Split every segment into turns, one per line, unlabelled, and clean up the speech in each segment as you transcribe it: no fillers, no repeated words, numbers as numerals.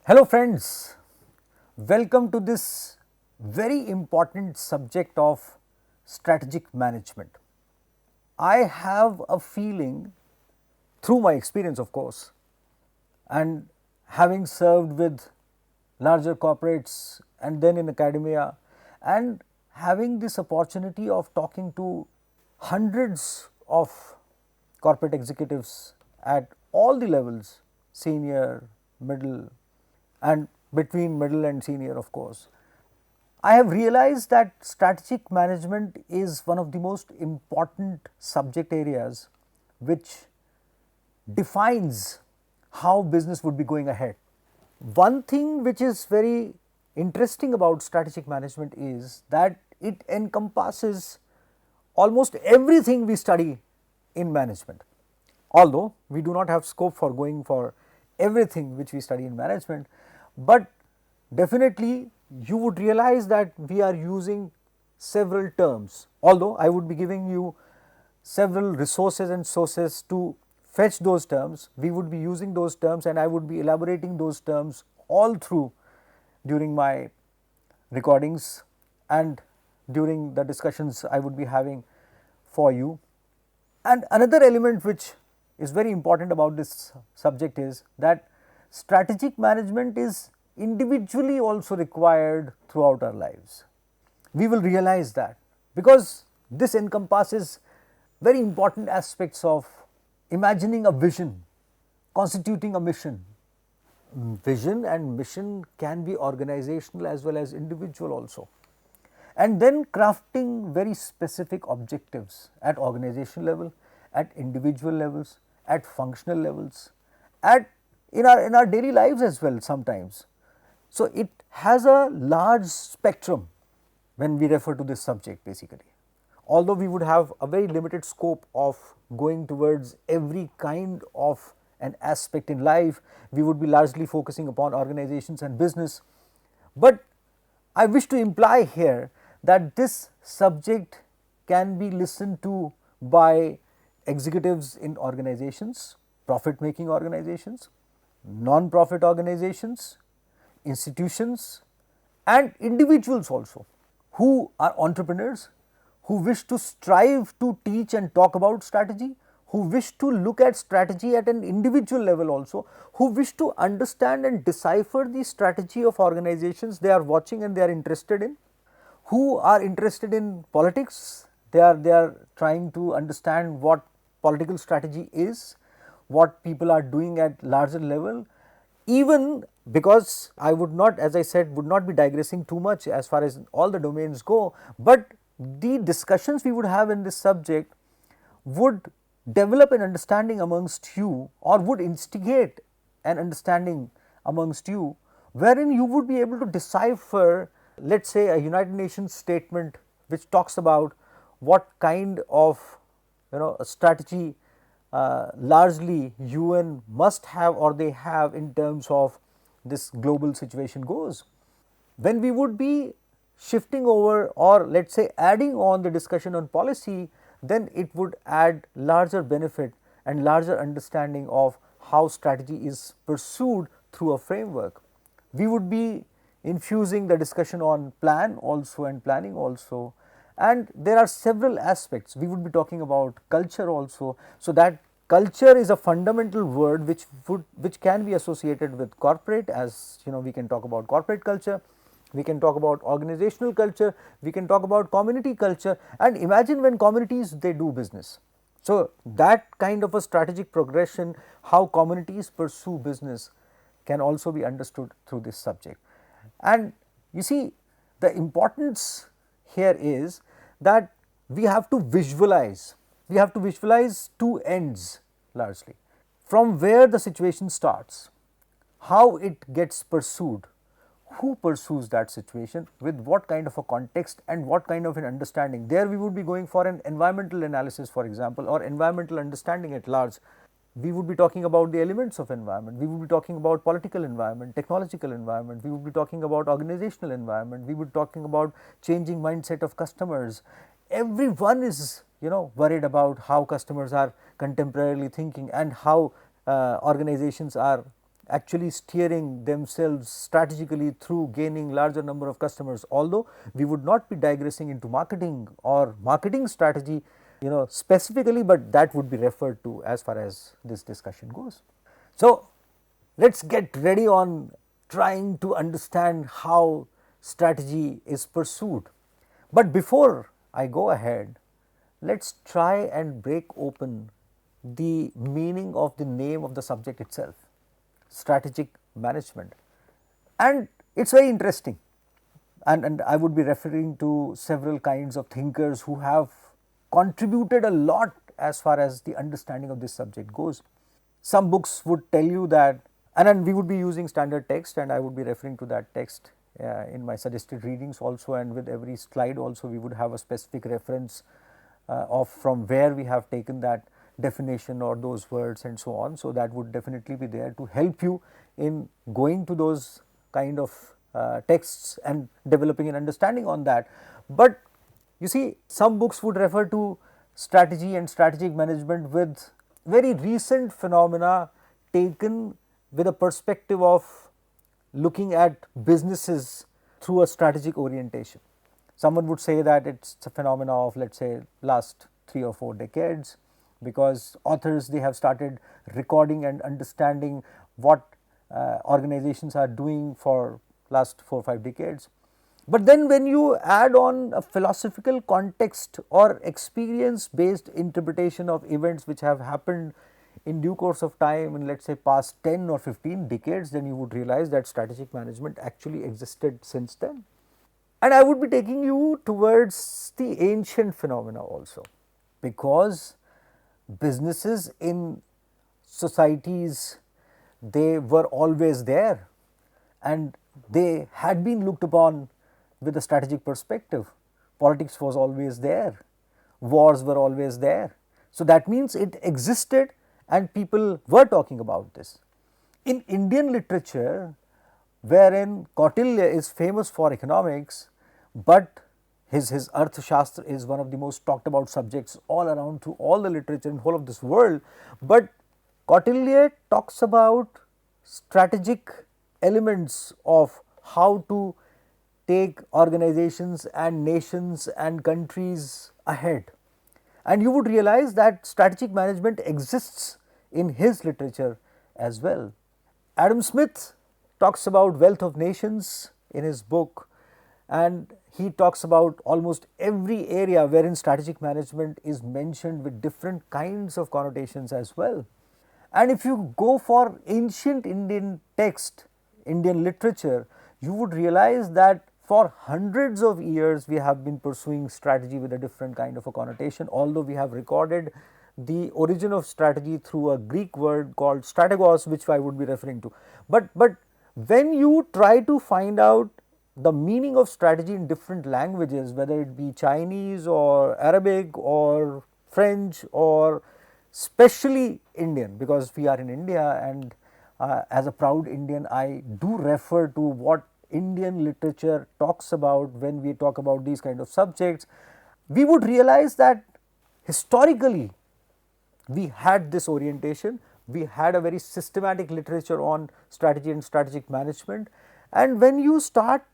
Hello friends, welcome to this very important subject of strategic management. I have a feeling, through my experience of course, and having served with larger corporates and then in academia, and having this opportunity of talking to hundreds of corporate executives at all the levels, senior, middle, and between middle and senior of course. I have realized that strategic management is one of the most important subject areas which defines how business would be going ahead. One thing which is very interesting about strategic management is that it encompasses almost everything we study in management. Although we do not have scope for going for everything which we study in management, but definitely you would realize that we are using several terms. Although I would be giving you several resources and sources to fetch those terms, we would be using those terms and I would be elaborating those terms all through during my recordings and during the discussions I would be having for you. And another element which is very important about this subject is that strategic management is individually also required throughout our lives. We will realize that because this encompasses very important aspects of imagining a vision, constituting a mission. Vision and mission can be organizational as well as individual also, and then crafting very specific objectives at organization level, at individual levels, at functional levels, at in our daily lives as well sometimes. So it has a large spectrum when we refer to this subject basically. Although we would have a very limited scope of going towards every kind of an aspect in life, we would be largely focusing upon organizations and business. But I wish to imply here that this subject can be listened to by executives in organizations, profit making organizations, non-profit organizations, institutions, and individuals also who are entrepreneurs, who wish to strive to teach and talk about strategy, who wish to look at strategy at an individual level also, who wish to understand and decipher the strategy of organizations they are watching and they are interested in, who are interested in politics, they are trying to understand what political strategy is, what people are doing at larger level. Even because I would not, as I said, would not be digressing too much as far as all the domains go, but the discussions we would have in this subject would develop an understanding amongst you or would instigate an understanding amongst you wherein you would be able to decipher, let us say, a United Nations statement which talks about what kind of a strategy largely UN must have or they have in terms of this global situation goes. When we would be shifting over or let us say adding on the discussion on policy, then it would add larger benefit and larger understanding of how strategy is pursued through a framework. We would be infusing the discussion on plan also and planning also, and there are several aspects. We would be talking about culture also. So that culture is a fundamental word which can be associated with corporate, as we can talk about corporate culture, we can talk about organizational culture, we can talk about community culture, and imagine when communities they do business. So that kind of a strategic progression, how communities pursue business, can also be understood through this subject. And you see, the importance here is that we have to visualize two ends largely, from where the situation starts, how it gets pursued, who pursues that situation, with what kind of a context and what kind of an understanding. There we would be going for an environmental analysis, for example, or environmental understanding at large. We would be talking about the elements of environment, we would be talking about political environment, technological environment, we would be talking about organizational environment, we would be talking about changing mindset of customers. Everyone is worried about how customers are contemporarily thinking and how organizations are actually steering themselves strategically through gaining larger number of customers, although we would not be digressing into marketing or marketing strategy specifically, but that would be referred to as far as this discussion goes. So, let us get ready on trying to understand how strategy is pursued. But before I go ahead, let us try and break open the meaning of the name of the subject itself, strategic management. And it is very interesting, and I would be referring to several kinds of thinkers who have contributed a lot as far as the understanding of this subject goes. Some books would tell you that, and then we would be using standard text, and I would be referring to that text in my suggested readings also, and with every slide also we would have a specific reference of from where we have taken that definition or those words and so on. So, that would definitely be there to help you in going to those kind of texts and developing an understanding on that. But you see, some books would refer to strategy and strategic management with very recent phenomena taken with a perspective of looking at businesses through a strategic orientation. Someone would say that it is a phenomena of, let us say, last 3 or 4 decades, because authors, they have started recording and understanding what organizations are doing for last 4 or 5 decades. But then when you add on a philosophical context or experience based interpretation of events which have happened in due course of time in, let us say, past 10 or 15 decades, then you would realize that strategic management actually existed since then. And I would be taking you towards the ancient phenomena also, because businesses in societies, they were always there and they had been looked upon with a strategic perspective. Politics was always there, wars were always there. So, that means it existed and people were talking about this. In Indian literature, wherein Kautilya is famous for economics, but his Arthashastra is one of the most talked about subjects all around through all the literature in whole of this world. But Kautilya talks about strategic elements of how to take organizations and nations and countries ahead. And you would realize that strategic management exists in his literature as well. Adam Smith talks about wealth of nations in his book, and he talks about almost every area wherein strategic management is mentioned with different kinds of connotations as well. And if you go for ancient Indian text, Indian literature, you would realize that for hundreds of years we have been pursuing strategy with a different kind of a connotation, although we have recorded the origin of strategy through a Greek word called strategos, which I would be referring to. But when you try to find out the meaning of strategy in different languages, whether it be Chinese or Arabic or French or especially Indian, because we are in India, and as a proud Indian, I do refer to what Indian literature talks about when we talk about these kind of subjects. We would realize that historically we had this orientation, we had a very systematic literature on strategy and strategic management. And when you start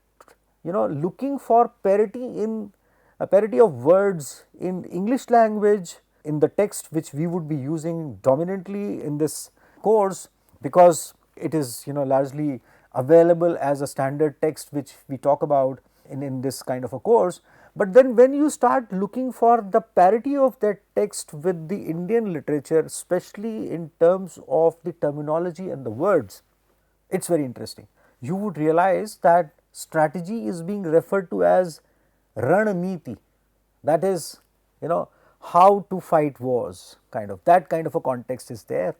looking for parity in a parity of words in English language in the text which we would be using dominantly in this course, because it is largely available as a standard text which we talk about in this kind of a course. But then when you start looking for the parity of that text with the Indian literature, especially in terms of the terminology and the words, it is very interesting. You would realize that strategy is being referred to as rananiti, that is how to fight wars, that kind of a context is there.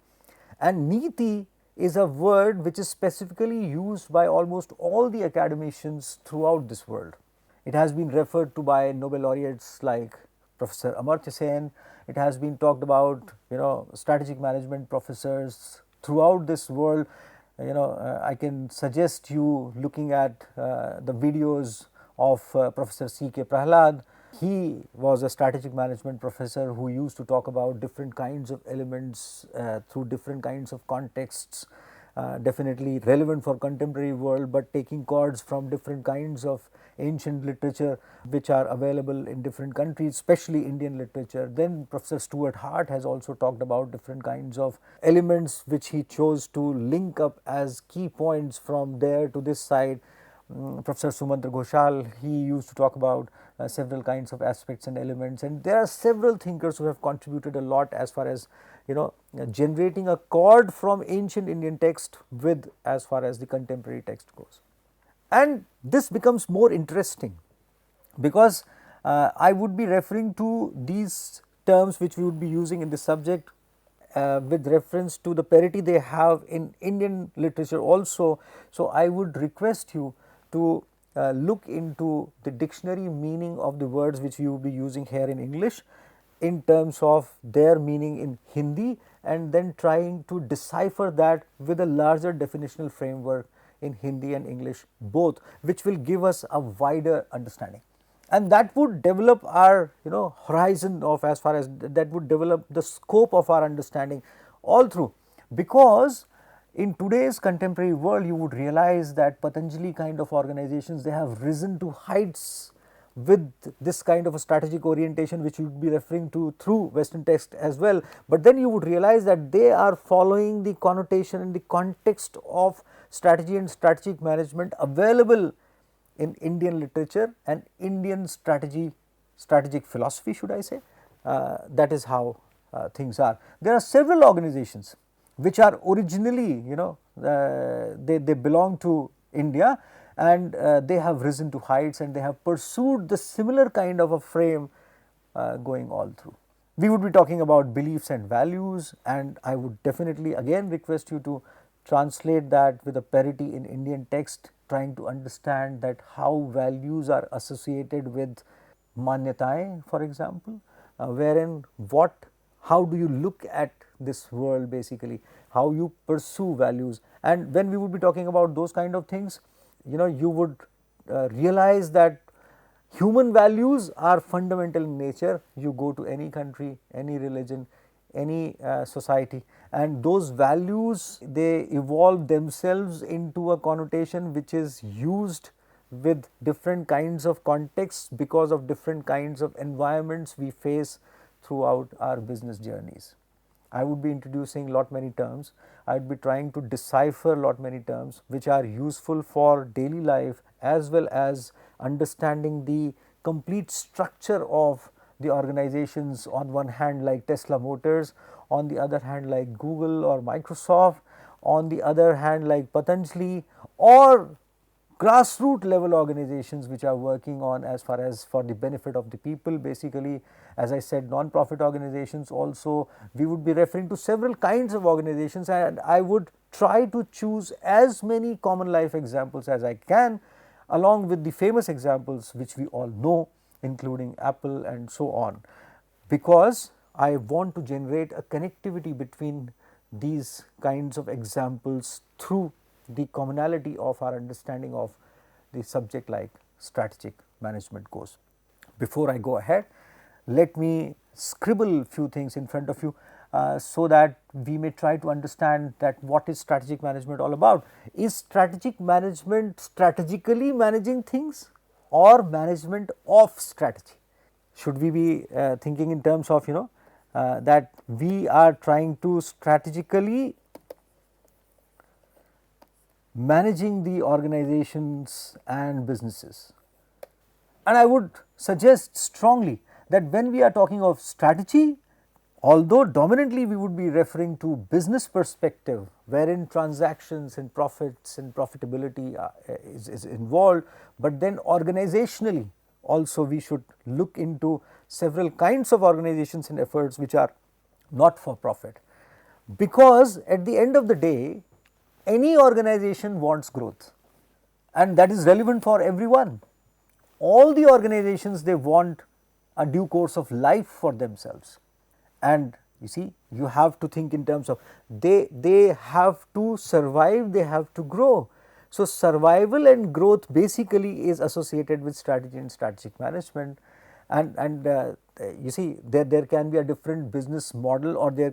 And niti is a word which is specifically used by almost all the academicians throughout this world. It has been referred to by Nobel laureates like Professor Amartya Sen. It has been talked about strategic management professors throughout this world. I can suggest you looking at the videos of Professor C.K. Prahlad. He was a strategic management professor who used to talk about different kinds of elements through different kinds of contexts definitely relevant for contemporary world, but taking chords from different kinds of ancient literature which are available in different countries, especially Indian literature. Then Professor Stuart Hart has also talked about different kinds of elements which he chose to link up as key points from there to this side. Professor Sumantra Ghoshal, he used to talk about several kinds of aspects and elements, and there are several thinkers who have contributed a lot as far as generating a chord from ancient Indian text with as far as the contemporary text goes. And this becomes more interesting because I would be referring to these terms which we would be using in the subject with reference to the parity they have in Indian literature also. So, I would request you to look into the dictionary meaning of the words which we will be using here in English in terms of their meaning in Hindi, and then trying to decipher that with a larger definitional framework in Hindi and English both, which will give us a wider understanding. And that would develop our horizon of, as far as that would develop the scope of our understanding all through, because in today's contemporary world you would realize that Patanjali kind of organizations, they have risen to heights with this kind of a strategic orientation which you would be referring to through Western text as well. But then you would realize that they are following the connotation and the context of strategy and strategic management available in Indian literature and Indian strategic philosophy, should I say. That is how things are. There are several organizations which are originally they belong to India, and they have risen to heights and they have pursued the similar kind of a frame going all through. We would be talking about beliefs and values, and I would definitely again request you to translate that with a parity in Indian text, trying to understand that how values are associated with manyataएं, for example, wherein how do you look at this world, basically how you pursue values. And when we would be talking about those kind of things, you would realize that human values are fundamental in nature. You go to any country, any religion, any society, and those values, they evolve themselves into a connotation which is used with different kinds of contexts because of different kinds of environments we face throughout our business journeys. I would be introducing lot many terms. I would be trying to decipher lot many terms which are useful for daily life, as well as understanding the complete structure of the organizations, on one hand like Tesla Motors, on the other hand like Google or Microsoft, on the other hand like Patanjali, or grassroots level organizations which are working on as far as for the benefit of the people, basically. As I said, non-profit organizations also. We would be referring to several kinds of organizations, and I would try to choose as many common life examples as I can, along with the famous examples which we all know, including Apple and so on, because I want to generate a connectivity between these kinds of examples through the commonality of our understanding of the subject like strategic management goes. Before I go ahead, let me scribble few things in front of you so that we may try to understand that what is strategic management all about. Is strategic management strategically managing things, or management of strategy? Should we be thinking in terms of that we are trying to strategically managing the organizations and businesses? And I would suggest strongly that when we are talking of strategy, although dominantly we would be referring to business perspective, wherein transactions and profits and profitability is involved, but then organizationally also we should look into several kinds of organizations and efforts which are not for profit, because at the end of the day any organization wants growth, and that is relevant for everyone. All the organizations, they want a due course of life for themselves, and you see, you have to think in terms of they have to survive, they have to grow. So, survival and growth basically is associated with strategy and strategic management, and you see, there can be a different business model, or there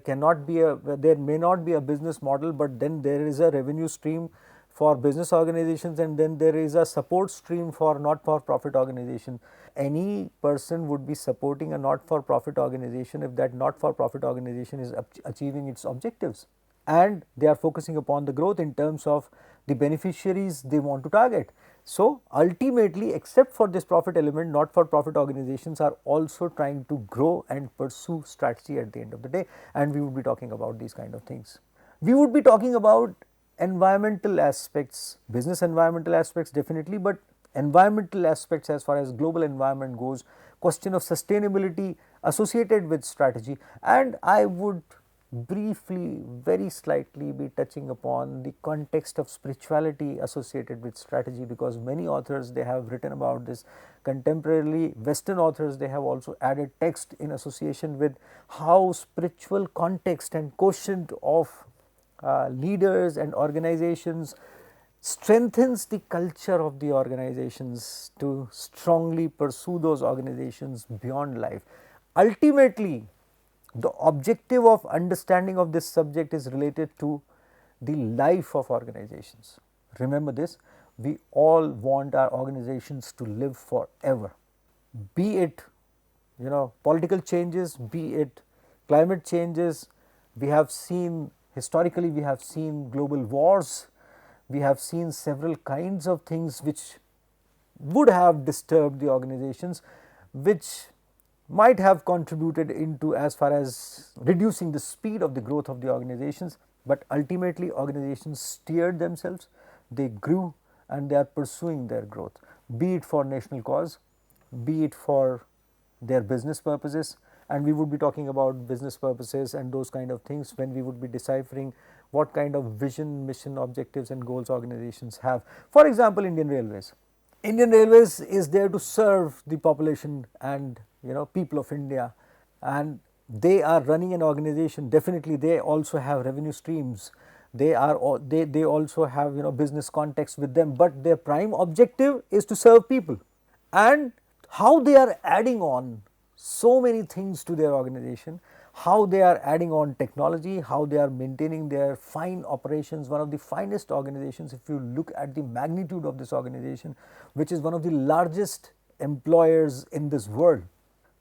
may not be a business model, but then there is a revenue stream for business organizations, and then there is a support stream for not for profit organization. Any person would be supporting a not for profit organization if that not for profit organization is achieving its objectives, and they are focusing upon the growth in terms of the beneficiaries they want to target. So, ultimately, except for this profit element, not for profit organizations are also trying to grow and pursue strategy at the end of the day, and we would be talking about these kind of things. We would be talking about environmental aspects, business environmental aspects definitely, but environmental aspects as far as global environment goes, question of sustainability associated with strategy, and I would briefly, very slightly be touching upon the context of spirituality associated with strategy, because many authors, they have written about this. Contemporarily Western authors, they have also added text in association with how spiritual context and quotient of leaders and organizations strengthens the culture of the organizations to strongly pursue those organizations beyond life. Ultimately, the objective of understanding of this subject is related to the life of organizations. Remember this, we all want our organizations to live forever, be it political changes, be it climate changes. We have seen historically, we have seen global wars, we have seen several kinds of things which would have disturbed the organizations, which might have contributed into as far as reducing the speed of the growth of the organizations, but ultimately organizations steered themselves, they grew, and they are pursuing their growth, be it for national cause, be it for their business purposes, and we would be talking about business purposes and those kind of things when we would be deciphering what kind of vision, mission, objectives and goals organizations have. For example, Indian Railways. Indian Railways is there to serve the population and people of India, and they are running an organization. Definitely they also have revenue streams, they also have business context with them, but their prime objective is to serve people. And how they are adding on so many things to their organization, how they are adding on technology, how they are maintaining their fine operations, one of the finest organizations. If you look at the magnitude of this organization, which is one of the largest employers in this world,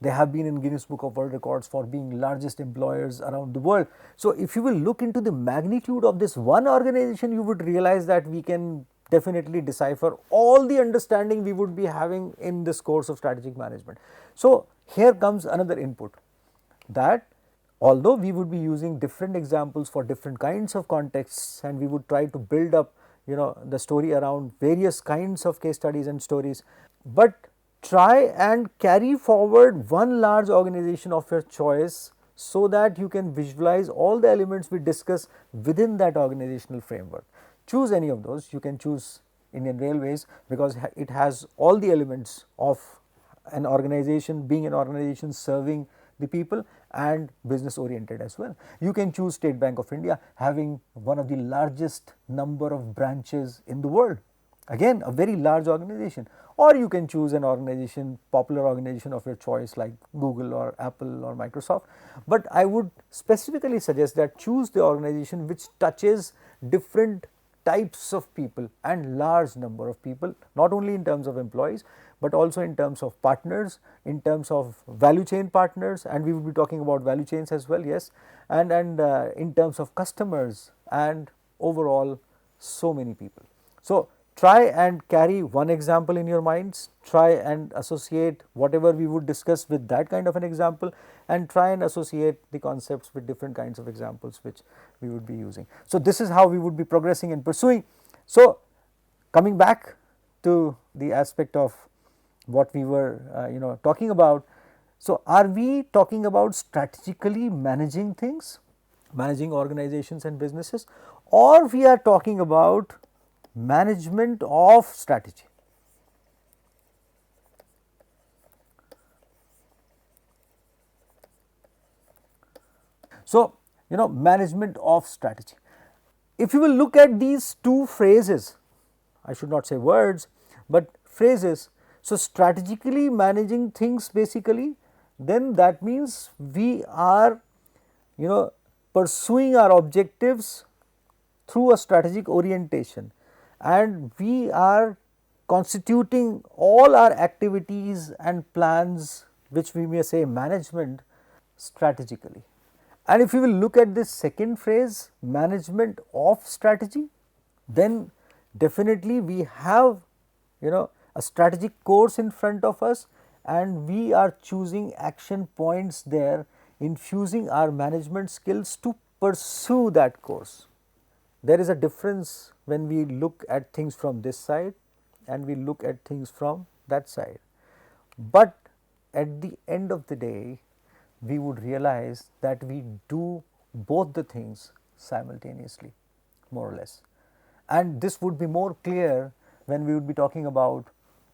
they have been in Guinness Book of World Records for being largest employers around the world. So, if you will look into the magnitude of this one organization, you would realize that we can definitely decipher all the understanding we would be having in this course of strategic management. So, here comes another input, that although we would be using different examples for different kinds of contexts, and we would try to build up the story around various kinds of case studies and stories, but try and carry forward one large organization of your choice so that you can visualize all the elements we discuss within that organizational framework. Choose any of those. You can choose Indian Railways because it has all the elements of an organization, being an organization serving the people and business oriented as well. You can choose State Bank of India, having one of the largest number of branches in the world, again a very large organization. Or you can choose an organization, popular organization of your choice like Google or Apple or Microsoft, but I would specifically suggest that choose the organization which touches different types of people and large number of people, not only in terms of employees, but also in terms of partners, in terms of value chain partners, and we will be talking about value chains as well, yes, and in terms of customers and overall so many people. So, try and carry one example in your minds, try and associate whatever we would discuss with that kind of an example, and try and associate the concepts with different kinds of examples which we would be using. So, this is how we would be progressing and pursuing. So, coming back to the aspect of what we were talking about. So, are we talking about strategically managing things, managing organizations and businesses, or we are talking about management of strategy? So, management of strategy. If you will look at these two phrases, I should not say words, but phrases. So, strategically managing things basically then that means we are, you know, pursuing our objectives through a strategic orientation, and we are constituting all our activities and plans, which we may say management, strategically. And if you will look at this second phrase, management of strategy, then definitely we have, a strategic course in front of us, and we are choosing action points there, infusing our management skills to pursue that course. There is a difference when we look at things from this side and we look at things from that side. But at the end of the day, we would realize that we do both the things simultaneously, more or less. And this would be more clear when we would be talking about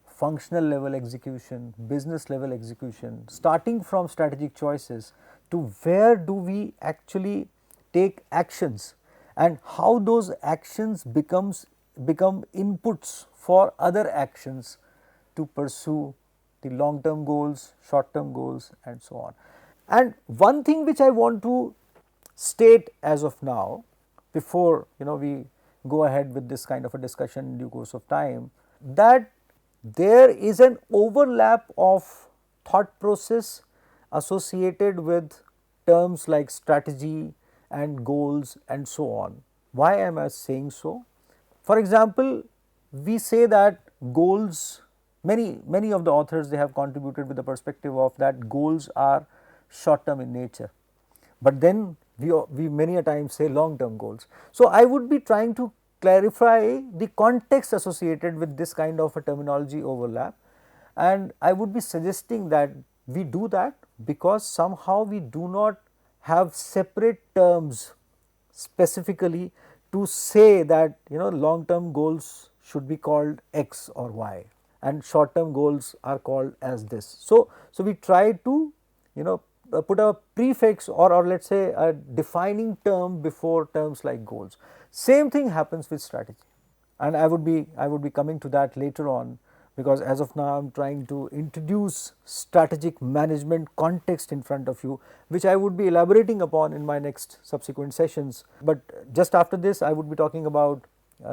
functional level execution, business level execution, starting from strategic choices to where do we actually take actions, and how those actions become inputs for other actions to pursue the long term goals, short term goals, and so on. And one thing which I want to state as of now, before we go ahead with this kind of a discussion in due course of time, that there is an overlap of thought process associated with terms like strategy and goals and so on. Why am I saying so? For example, we say that goals, many of the authors, they have contributed with the perspective of that goals are short term in nature, but then we many a time say long term goals. So, I would be trying to clarify the context associated with this kind of a terminology overlap, and I would be suggesting that we do that because somehow we do not have separate terms specifically to say that long term goals should be called X or Y and short term goals are called as this. So, we try to put a prefix or let us say a defining term before terms like goals. Same thing happens with strategy, and I would be coming to that later on, because as of now I am trying to introduce strategic management context in front of you, which I would be elaborating upon in my next subsequent sessions. But just after this I would be talking about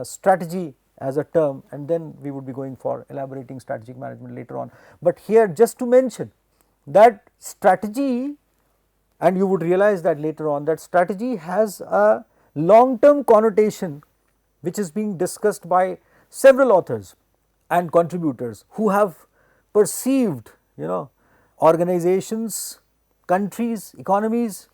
strategy as a term, and then we would be going for elaborating strategic management later on. But here just to mention that strategy, and you would realize that later on, that strategy has a long term connotation which is being discussed by several authors and contributors who have perceived organizations, countries, economies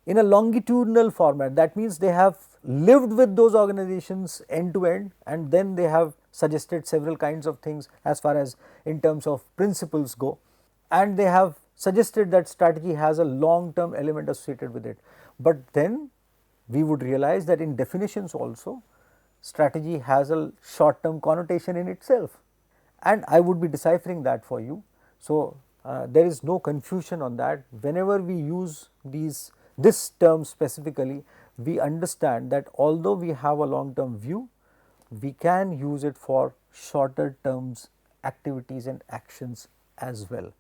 in a longitudinal format. That means they have lived with those organizations end to end, and then they have suggested several kinds of things as far as in terms of principles go, and they have suggested that strategy has a long term element associated with it. But then we would realize that in definitions also strategy has a short term connotation in itself, and I would be deciphering that for you. So, there is no confusion on that. Whenever we use this term specifically, we understand that although we have a long term view, we can use it for shorter terms activities and actions as well.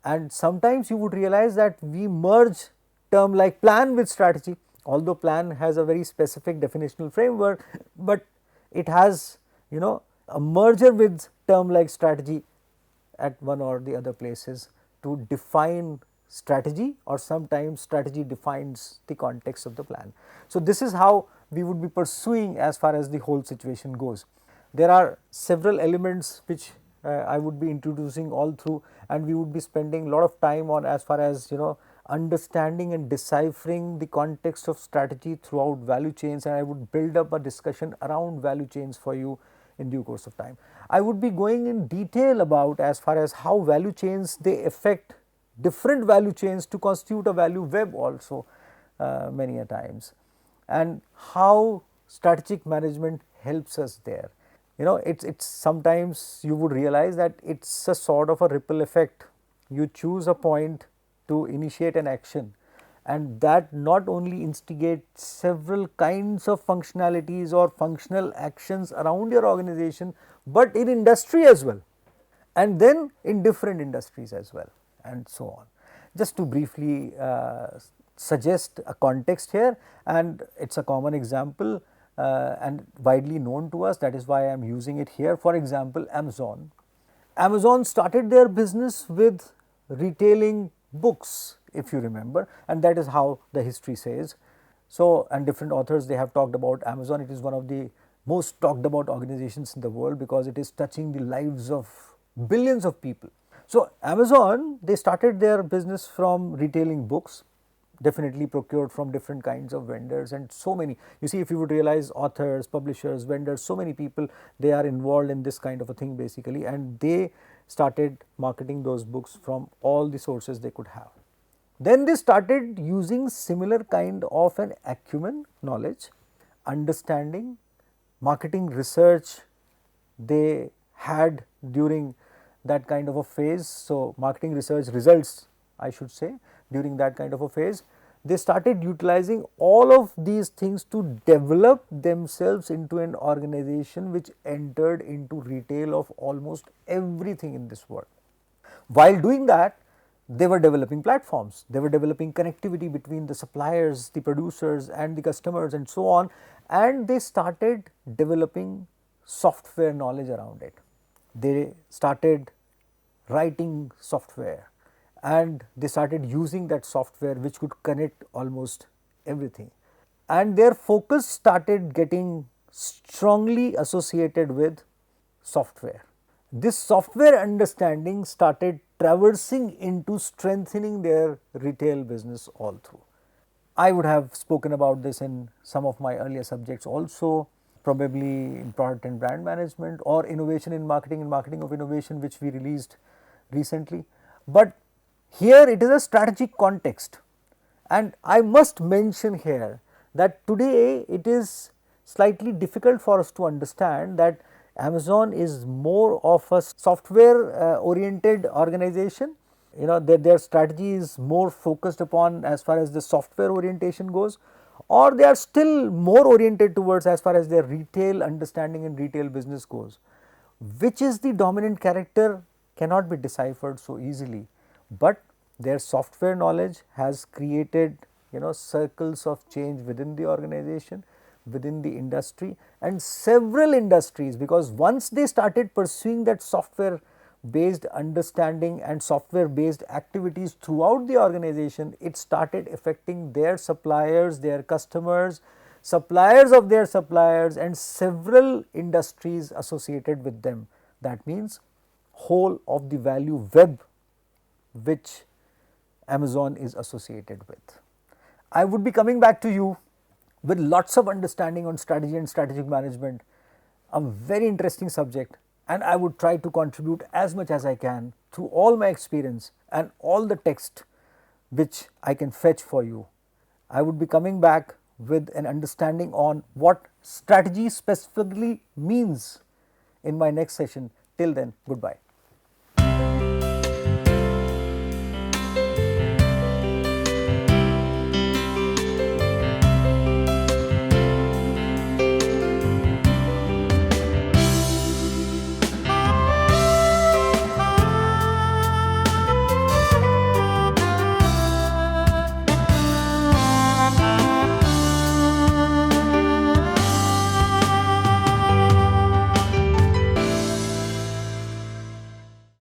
And sometimes you would realize that we merge term like plan with strategy, although plan has a very specific definitional framework, but it has a merger with term like strategy at one or the other places to define strategy, or sometimes strategy defines the context of the plan. So, this is how we would be pursuing as far as the whole situation goes. There are several elements which I would be introducing all through, and we would be spending a lot of time on as far as understanding and deciphering the context of strategy throughout value chains, and I would build up a discussion around value chains for you in due course of time. I would be going in detail about as far as how value chains they affect different value chains to constitute a value web also many a times, and how strategic management helps us there. It's sometimes you would realize that it's a sort of a ripple effect. You choose a point to initiate an action, and that not only instigates several kinds of functionalities or functional actions around your organization, but in industry as well, and then in different industries as well, and so on. Just to briefly suggest a context here, and it is a common example and widely known to us, that is why I am using it here. For example, Amazon. Amazon started their business with retailing books, if you remember, and that is how the history says. So, and different authors, they have talked about Amazon. It is one of the most talked about organizations in the world because it is touching the lives of billions of people. So, Amazon, they started their business from retailing books, definitely procured from different kinds of vendors, and so many, you see, if you would realize, authors, publishers, vendors, so many people, they are involved in this kind of a thing basically, and they started marketing those books from all the sources they could have. Then they started using similar kind of an acumen, knowledge, understanding, marketing research they had during that kind of a phase. So, marketing research results, I should say, during that kind of a phase, they started utilizing all of these things to develop themselves into an organization which entered into retail of almost everything in this world. While doing that, they were developing platforms, they were developing connectivity between the suppliers, the producers and the customers and so on, and they started developing software knowledge around it. They started writing software and they started using that software which could connect almost everything, and their focus started getting strongly associated with software. This software understanding started traversing into strengthening their retail business all through. I would have spoken about this in some of my earlier subjects also, probably in product and brand management or innovation in marketing and marketing of innovation, which we released recently. But here it is a strategic context, and I must mention here that today it is slightly difficult for us to understand that Amazon is more of a software oriented organization. You know, their strategy is more focused upon as far as the software orientation goes, or they are still more oriented towards as far as their retail understanding and retail business goes. Which is the dominant character cannot be deciphered so easily, but their software knowledge has created, you know, circles of change within the organization, within the industry and several industries, because once they started pursuing that software based understanding and software based activities throughout the organization, it started affecting their suppliers, their customers, suppliers of their suppliers and several industries associated with them. That means whole of the value web which Amazon is associated with. I would be coming back to you with lots of understanding on strategy and strategic management, a very interesting subject, and I would try to contribute as much as I can through all my experience and all the text which I can fetch for you. I would be coming back with an understanding on what strategy specifically means in my next session. Till then, goodbye.